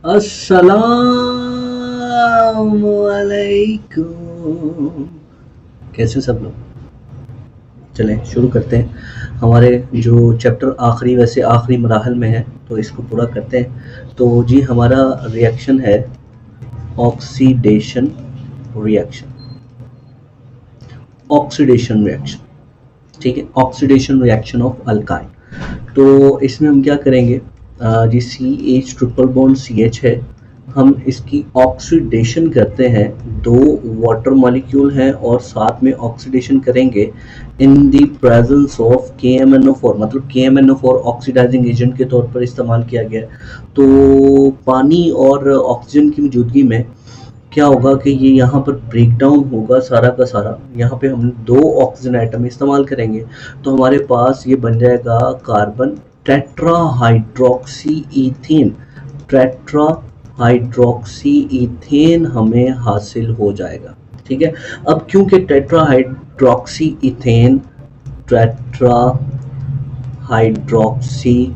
अस्सलामुअलैकुम। कैसे सब लोग? चलें शुरू करते हैं। हमारे जो चैप्टर आखिरी वैसे आखिरी मराहल में है तो इसको पूरा करते हैं। तो जी हमारा रिएक्शन है ऑक्सीडेशन रिएक्शन। ऑक्सीडेशन रिएक्शन, ठीक है, ऑक्सीडेशन रिएक्शन ऑफ अल्काइन। तो इसमें हम क्या करेंगे, जी CH ट्रिपल बॉन्ड CH है, हम इसकी ऑक्सीडेशन करते हैं। दो वाटर मॉलिक्यूल हैं और साथ में ऑक्सीडेशन करेंगे in the presence of KMnO4, मतलब KMnO4 ऑक्सीडाइजिंग एजेंट के तौर पर इस्तेमाल किया गया है। तो पानी और ऑक्सीजन की मौजूदगी में क्या होगा कि ये यहाँ पर ब्रेक डाउन होगा सारा का सारा। यहाँ पे हम दो ऑक्सीजन आइटम इस्तेमाल करेंगे तो हमारे पास ये बन जाएगा कार्बन टेट्राहाइड्रोक्सी ईथेन। टेट्राहाइड्रोक्सी ईथेन हमें हासिल हो जाएगा, ठीक है। अब क्योंकि टेट्राहाइड्रोक्सी ईथेन, टेट्राहाइड्रोक्सी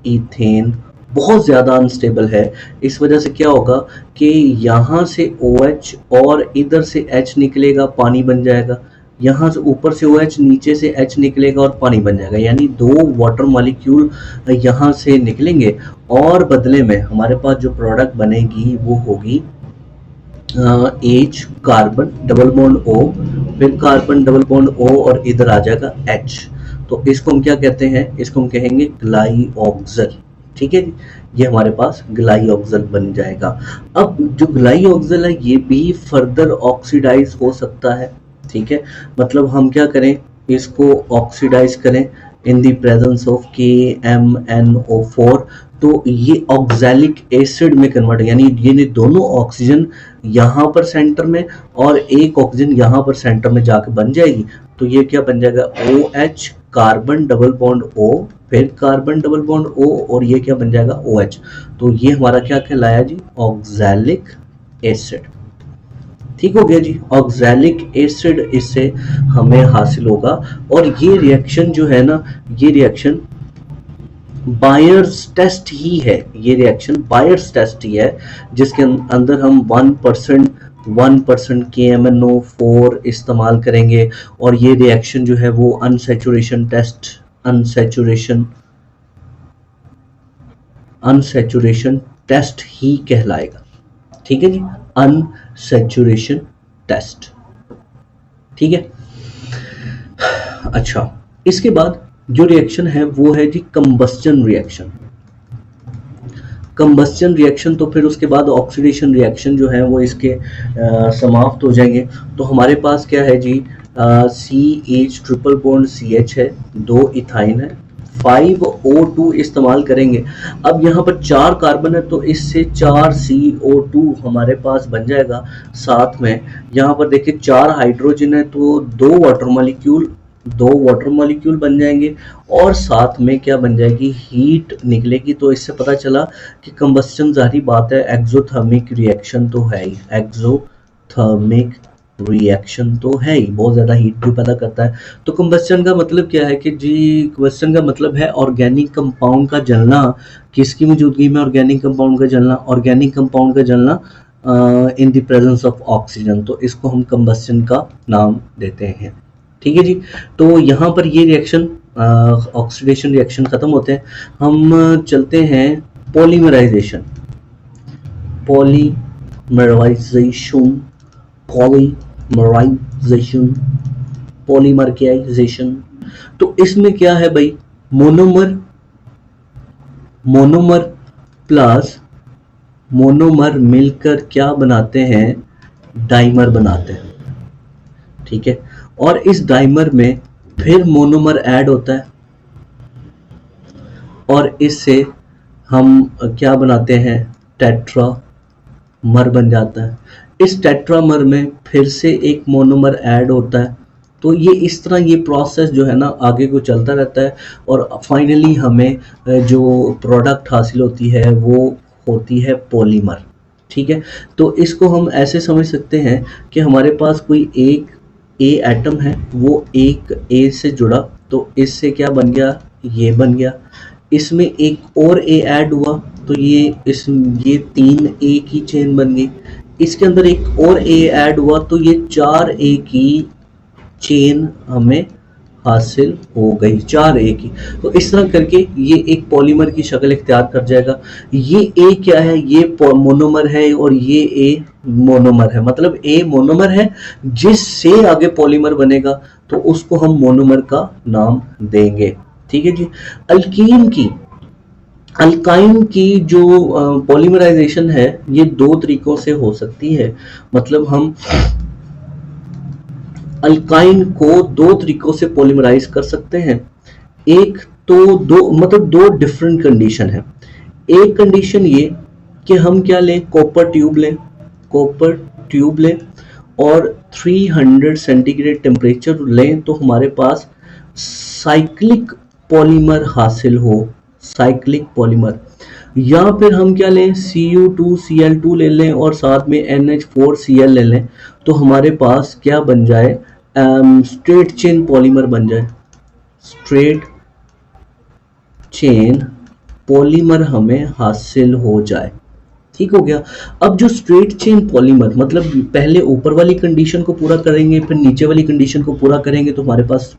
ईथेन बहुत ज़्यादा अनस्टेबल है, इस वजह से क्या होगा कि यहाँ से OH और इधर से H निकलेगा, पानी बन जाएगा। यहाँ से ऊपर से OH, नीचे से H निकलेगा और पानी बन जाएगा। यानी दो वाटर मॉलिक्यूल यहाँ से निकलेंगे और बदले में हमारे पास जो प्रोडक्ट बनेगी वो होगी H carbon double bond O, फिर कार्बन डबल बॉन्ड O और इधर आ जाएगा H। तो इसको हम क्या कहते हैं, इसको हम कहेंगे ग्लाइऑक्सल, ठीक है जी। ये हमारे पास ग्लाइऑक्सल बन जाएगा। अब जो ग्लाइऑक्सल है ये भी फर्दर ऑक्सीडाइज हो सकता है, ठीक है। मतलब हम क्या करें, इसको ऑक्सीडाइज करें in the presence of KMnO4, तो ये ऑक्सैलिक एसिड में कन्वर्ट, यानी ये दोनों ऑक्सीजन यहाँ पर सेंटर में और एक ऑक्सीजन यहाँ पर सेंटर में जाकर बन जाएगी। तो ये क्या बन जाएगा, OH carbon double bond O, फिर कार्बन डबल बॉन्ड O और ये क्या बन जाएगा OH। तो ये हमारा क्या कहलाया जी, ऑक्सैलिक एसिड। ठीक हो गया जी, ऑक्सैलिक एसिड इससे हमें हासिल होगा। और ये रिएक्शन जो है ना, ये रिएक्शन बायर्स टेस्ट ही है। ये रिएक्शन बायर्स टेस्ट ही है जिसके अंदर हम 1% KMnO4 इस्तेमाल करेंगे और ये रिएक्शन जो है वो अनसैचुरेशन टेस्ट ही कहलाएगा, ठीक है जी, अनसैचुरेशन टेस्ट, ठीक है। अच्छा, इसके बाद जो रिएक्शन है वो है जी कंबस्टन रिएक्शन। कंबस्टन रिएक्शन तो फिर उसके बाद ऑक्सीडेशन रिएक्शन जो है वो इसके समाप्त हो जाएंगे। तो हमारे पास क्या है जी, CH ट्रिपल बॉन्ड CH है, दो इथाइन है, 5O2 इस्तेमाल करेंगे। अब यहाँ पर 4 कार्बन है तो इससे 4 CO2 हमारे पास बन जाएगा। साथ में यहाँ पर देखिए 4 हाइड्रोजन है तो दो वाटर मॉलिक्यूल बन जाएंगे और साथ में क्या बन जाएगी, हीट निकलेगी। तो इससे पता चला कि कंबस्टन जाहिर बात है एक्सोथर्मिक रिएक्शन तो है ही, एक्सोथर्मिक रिएक्शन तो है ही, बहुत ज़्यादा हीट भी पैदा करता है। तो कंबस्टन का मतलब क्या है कि जी, कंबस्टन का मतलब है ऑर्गेनिक कंपाउंड का जलना। किसकी मौजूदगी में ऑर्गेनिक कंपाउंड का जलना, ऑर्गेनिक कंपाउंड का जलना in the presence of oxygen. तो इसको हम कंबस्टन का नाम देते हैं, ठीक है जी। तो यहाँ पर ये रिएक्शन ऑक्सीडेशन रिएक्शन खत्म होते हैं। हम चलते हैं पॉलीमराइजेशन। पॉलीमराइजेशन। तो इसमें क्या है भाई, मोनोमर प्लस मोनोमर मिलकर क्या बनाते हैं, डाइमर बनाते हैं, ठीक है। और इस डाइमर में फिर मोनोमर ऐड होता है और इससे हम क्या बनाते हैं, टेट्रामर बन जाता है। इस टेट्रामर में फिर से एक मोनोमर ऐड होता है। तो ये इस तरह ये प्रोसेस जो है ना आगे को चलता रहता है और फाइनली हमें जो प्रोडक्ट हासिल होती है वो होती है पॉलीमर, ठीक है। तो इसको हम ऐसे समझ सकते हैं कि हमारे पास कोई एक A एटम है, वो एक A से जुड़ा तो इससे क्या बन गया, ये बन गया। इसमें एक और A ऐड हुआ तो ये 3 ए की चेन बन गई, इसके अंदर एक और ए ऐड हुआ तो ये 4 ए की चेन हमें हासिल हो गई, 4 ए की। तो इस तरह करके ये एक पॉलीमर की शक्ल इख्तियार कर जाएगा। ये ए क्या है, ये मोनोमर है और ये ए मोनोमर है, मतलब ए मोनोमर है जिससे आगे पॉलीमर बनेगा तो उसको हम मोनोमर का नाम देंगे। ठीक है जी। अल्काइन की जो पॉलीमराइजेशन है ये 2 तरीकों से हो सकती है, मतलब हम अल्काइन को 2 तरीकों से पॉलीमराइज कर सकते हैं। एक तो दो डिफरेंट कंडीशन है। एक कंडीशन ये कि हम क्या लें, कॉपर ट्यूब लें और 300 सेंटीग्रेड टेम्परेचर लें तो हमारे पास साइक्लिक पॉलीमर हासिल हो, साइक्लिक पॉलीमर। या फिर हम क्या लें, Cu2Cl2 ले लें और साथ में NH4Cl ले लें तो हमारे पास क्या बन जाए, स्ट्रेट चेन पॉलीमर बन जाए, स्ट्रेट चेन पॉलीमर हमें हासिल हो जाए। ठीक हो गया। अब जो स्ट्रेट चेन पॉलीमर, मतलब पहले ऊपर वाली कंडीशन को पूरा करेंगे फिर नीचे वाली कंडीशन को पूरा करेंगे तो हमारे पास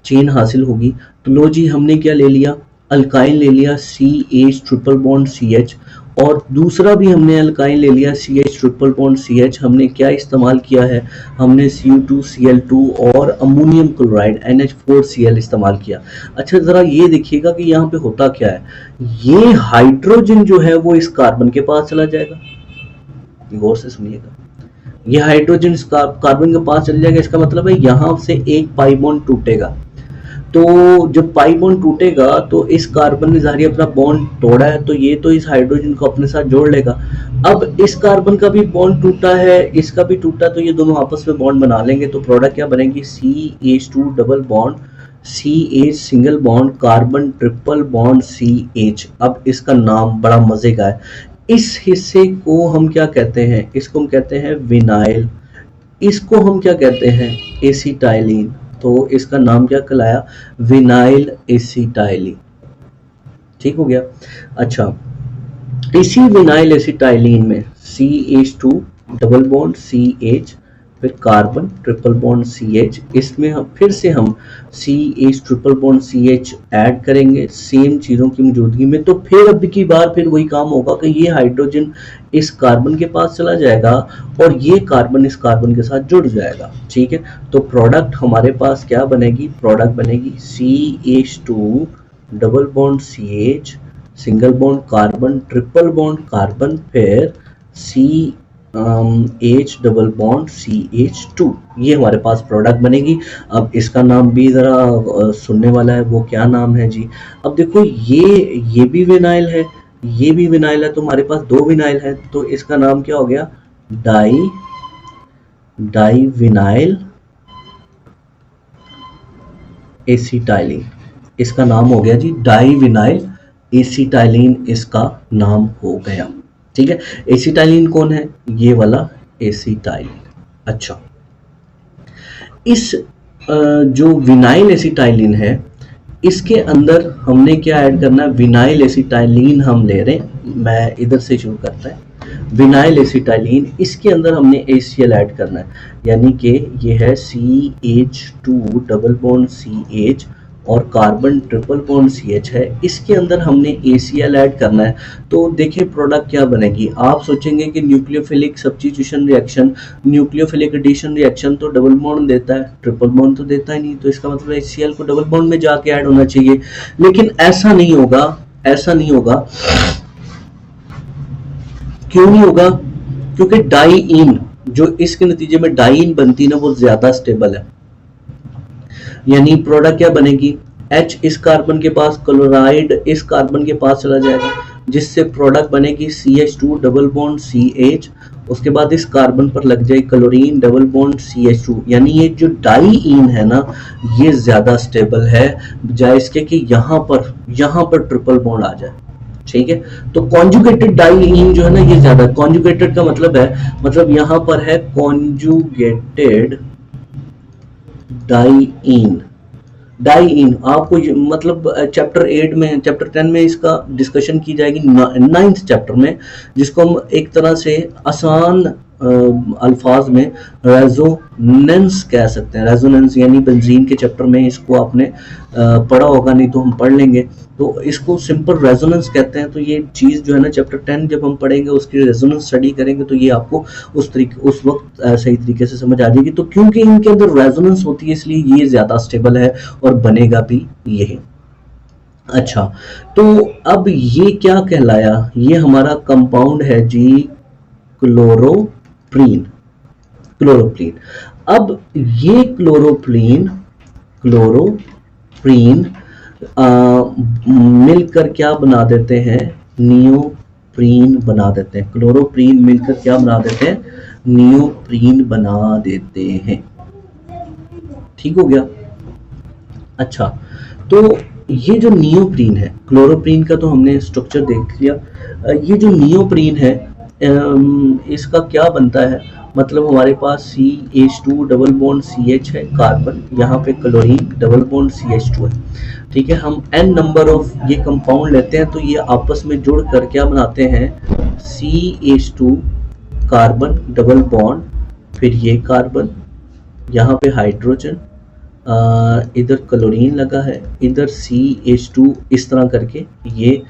चेन हासिल होगी। तो लो जी, हमने क्या ले लिया, अल्काइन ले लिया CH ट्रिपल बॉन्ड CH, और दूसरा भी हमने अल्काइन ले लिया CH ट्रिपल बॉन्ड CH। हमने क्या इस्तेमाल किया है, हमने Cu2Cl2 और अमोनियम क्लोराइड NH4Cl इस्तेमाल किया। अच्छा ज़रा ये देखिएगा कि यहाँ पे होता क्या है, ये हाइड्रोजन जो है वो इस कार्बन के पास चला जाएगा, गौर से सुनिएगा, ये हाइड्रोजन इस कार्बन के पास चला जाएगा। इसका मतलब है यहाँ से एक पाई बॉन्ड टूटेगा, तो जब पाई बॉन्ड टूटेगा तो इस कार्बन ने जाहिर अपना बॉन्ड तोड़ा है तो ये तो इस हाइड्रोजन को अपने साथ जोड़ लेगा। अब इस कार्बन का भी बॉन्ड टूटा है, इसका भी टूटा, तो ये दोनों आपस में बॉन्ड बना लेंगे तो प्रोडक्ट क्या बनेगी, CH2 double bond CH single bond carbon triple bond CH। अब इसका नाम बड़ा मजे का है, इस हिस्से को हम क्या कहते हैं, इसको हम कहते हैं विनाइल, इसको हम क्या कहते हैं, एसिटाइलिन। तो इसका नाम क्या कहलाया, विनाइल एसिटाइलिन। ठीक हो गया। अच्छा, इसी विनाइल एसिटाइलिन में CH2 डबल बॉन्ड CH फिर कार्बन ट्रिपल बॉन्ड CH, इसमें हम फिर से हम CH triple bond CH add करेंगे सेम चीज़ों की मौजूदगी में। तो फिर अब की बार फिर वही काम होगा कि ये हाइड्रोजन इस कार्बन के पास चला जाएगा और ये कार्बन इस कार्बन के साथ जुड़ जाएगा। ठीक है, तो प्रोडक्ट हमारे पास क्या बनेगी, प्रोडक्ट बनेगी CH2 double bond CH single bond carbon triple bond carbon फिर H डबल बॉन्ड CH2, ये हमारे पास प्रोडक्ट बनेगी। अब इसका नाम भी ज़रा सुनने वाला है, वो क्या नाम है जी। अब देखो ये भी विनाइल है, ये भी विनाइल है, तो हमारे पास 2 विनाइल है, तो इसका नाम क्या हो गया, डाई विनाइल एसिटाइलिन। इसका नाम हो गया जी डाई विनाइल एसिटाइलिन, इसका नाम हो गया। ठीक है, एसिटाइलिन कौन है, ये वाला एसिटाइलिन। अच्छा, इस जो विनाइल एसिटाइलिन है इसके अंदर हमने क्या ऐड करना है, विनाइल एसिटाइलिन हम ले रहे हैं, मैं इधर से शुरू करता है। विनाइल एसिटाइलिन, इसके अंदर हमने HCl ऐड करना है, यानी कि ये है CH2 डबल बॉन्ड CH और कार्बन ट्रिपल बॉन्ड CH है, इसके अंदर हमने ACl ऐड करना है। तो देखिए प्रोडक्ट क्या बनेगी, आप सोचेंगे कि nucleophilic substitution reaction, nucleophilic addition reaction तो डबल बॉन्ड देता है, ट्रिपल बॉन्ड तो देता ही नहीं, तो इसका मतलब HCl को डबल बॉन्ड में जाके ऐड होना चाहिए, लेकिन ऐसा नहीं होगा, ऐसा नहीं होगा। क्यों नहीं होगा, क्योंकि डाईइन जो इसके नतीजे में डाईइन बनती है ना वो ज्यादा स्टेबल है, यानी प्रोडक्ट क्या बनेगी, H इस कार्बन के पास, क्लोराइड इस कार्बन के पास चला जाएगा, जिससे प्रोडक्ट बनेगी CH2 डबल बॉन्ड CH, उसके बाद इस कार्बन पर लग जाए क्लोरीन डबल बॉन्ड CH2, यानी ये जो डाईइन है ना ये ज्यादा स्टेबल है बजाय इसके कि यहाँ पर ट्रिपल बॉन्ड आ जाए। ठीक है, तो कॉन्जुगेटेड डाईइन जो है ना ये ज्यादा, कॉन्जुगेटेड का मतलब है, मतलब यहाँ पर है कॉन्जुगेटेड डाईइन, डाई इन आपको मतलब चैप्टर 8 में, चैप्टर 10 में इसका डिस्कशन की जाएगी, 9th चैप्टर में, जिसको हम एक तरह से आसान अल्फाज में रेजोनेंस कह सकते हैं। रेजोनेंस यानी बेंजीन के चैप्टर में इसको आपने पढ़ा होगा, नहीं तो हम पढ़ लेंगे। तो इसको सिंपल रेजोनेंस कहते हैं। तो ये चीज़ जो है ना, चैप्टर 10 जब हम पढ़ेंगे, उसकी रेजोनेंस स्टडी करेंगे, तो ये आपको उस वक्त सही तरीके से समझ आ जाएगी। तो क्योंकि इनके अंदर रेजोनेंस होती है, इसलिए ये ज़्यादा स्टेबल है और बनेगा भी यही। अच्छा, तो अब ये क्या कहलाया? ये हमारा कंपाउंड है जी क्लोरोप्रीन। क्लोरोप्रीन। अब ये क्लोरोप्रीन मिलकर क्या बना देते हैं? नियोप्रीन बना देते हैं। क्लोरोप्रीन मिलकर क्या बना देते हैं? नियोप्रीन बना देते हैं। ठीक हो गया? अच्छा, तो ये जो नियोप्रीन है, क्लोरोप्रीन का तो हमने स्ट्रक्चर देख लिया। ये जो नियोप्रीन है, इसका क्या बनता है? मतलब हमारे पास CH2 डबल बॉन्ड CH है कार्बन, यहाँ पे क्लोरीन डबल बॉन्ड CH2 है। ठीक है, हम n नंबर ऑफ ये कंपाउंड लेते हैं, तो ये आपस में जुड़ कर क्या बनाते हैं? CH2 कार्बन डबल बॉन्ड, फिर ये कार्बन, यहाँ पे हाइड्रोजन, इधर क्लोरीन लगा है, इधर CH2, इस तरह करके ये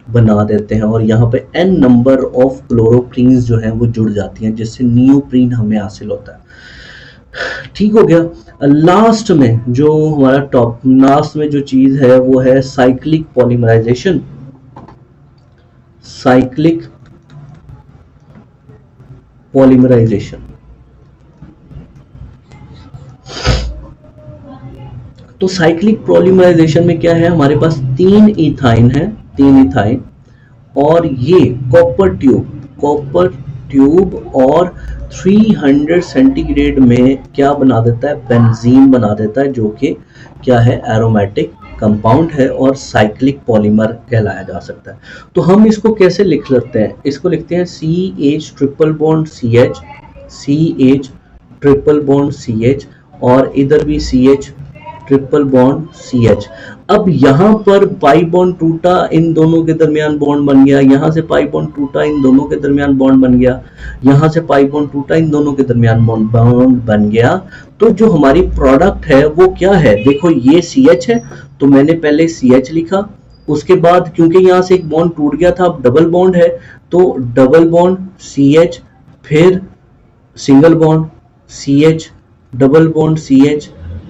बना देते हैं। और यहाँ पे n नंबर ऑफ क्लोरोप्रीन्स जो हैं वो जुड़ जाती हैं, जिससे नियोप्रीन हमें हासिल होता है। ठीक हो गया? लास्ट में जो हमारा लास्ट में जो चीज है वो है साइक्लिक पॉलीमराइजेशन। Cyclic polymerisation. तो साइक्लिक पॉलीमराइजेशन में क्या है? हमारे पास 3 इथाइन है, 3 इथाइन, और ये कॉपर ट्यूब और 300 सेंटीग्रेड में क्या बना देता है? बेंजीन बना देता है, जो कि क्या है? एरोमेटिक कंपाउंड है और साइक्लिक पॉलीमर कहलाया जा सकता है। तो हम इसको कैसे लिख सकते हैं? इसको लिखते हैं CH triple bond CH, CH triple bond CH, और इधर भी CH ट्रिपल बॉन्ड CH। अब यहाँ पर पाई बॉन्ड टूटा, इन दोनों के दरमियान बॉन्ड बन गया, यहाँ से पाई बॉन्ड टूटा, इन दोनों के दरमियान बॉन्ड बन गया, यहाँ से पाई बॉन्ड टूटा, इन दोनों के दरमियान बॉन्ड बन गया। तो जो हमारी प्रोडक्ट है वो क्या है? देखो, ये CH है, तो मैंने पहले CH लिखा, उसके बाद क्योंकि यहाँ से एक बॉन्ड टूट गया था, अब डबल बॉन्ड है, तो डबल बॉन्ड CH, फिर single bond CH, double bond CH,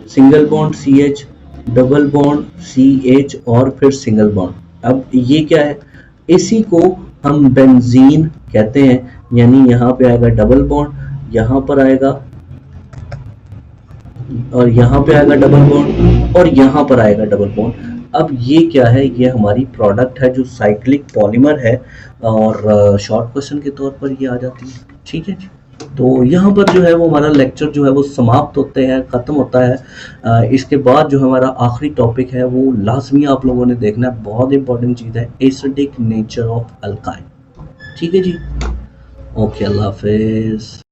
single bond CH, double bond CH, और फिर सिंगल बॉन्ड। अब ये क्या है? इसी को हम बेंजीन कहते हैं। यानी यहाँ पे आएगा डबल बॉन्ड, यहाँ पर आएगा, और यहाँ पे आएगा डबल बॉन्ड, और यहाँ पर आएगा डबल बॉन्ड। अब ये क्या है? ये हमारी प्रोडक्ट है जो साइक्लिक पॉलीमर है, और शॉर्ट क्वेश्चन के तौर पर ये आ जाती है। ठीक है, तो यहाँ पर जो है वो हमारा लेक्चर जो है वो समाप्त होते हैं, ख़त्म होता है। इसके बाद जो हमारा आखिरी टॉपिक है वो लाजमी आप लोगों ने देखना है, बहुत इंपॉर्टेंट चीज़ है, एसिडिक नेचर ऑफ अल्काइन। ठीक है जी, ओके, अल्लाह हाफिज़।